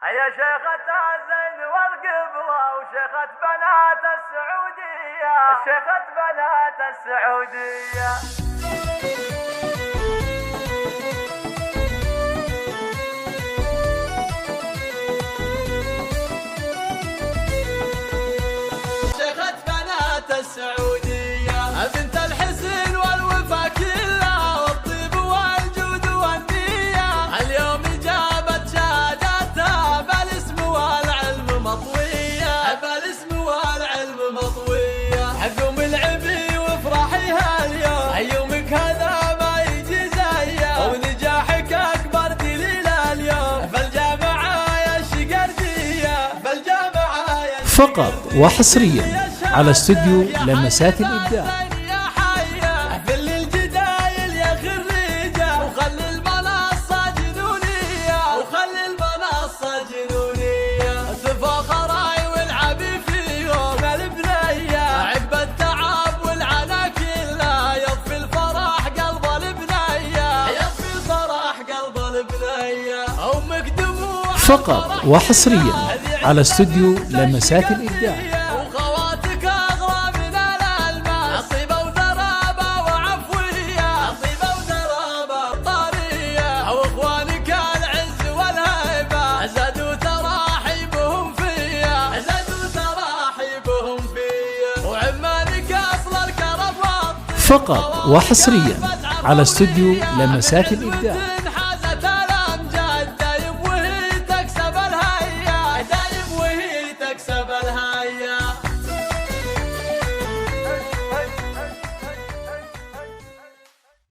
يا شيخة الزين والقبلة وشيخة بنات السعودية، شيخة بنات السعودية. السعودية بنت الحسن والوفا كلها والطيب والجود والنية، اليوم جابت شهادتها بالاسم والعلم مطوية، بالاسم والعلم مطوية. قوم العبي وافرحي هاليوم، يومك هذا ما يجي زيه، ونجاحك اكبر دليل اليوم فالجامعة يا الشقردية، فالجامعة يا فقط وحصريا على استوديو لمسات الإبداع. في الجدايل يا خريجة وخلي المنصة جنونية، وخلي المنصة جنونية. تفاخراي والعبي فيهم البنية، عقب التعب والعنا كلها يطفي الفرح قلب البنية، يطفي الفرح قلب البنية. أمك دموع فقط وحصريا على استوديو لمسات الإبداع. فقط وحصريا على استوديو لمسات الإبداع.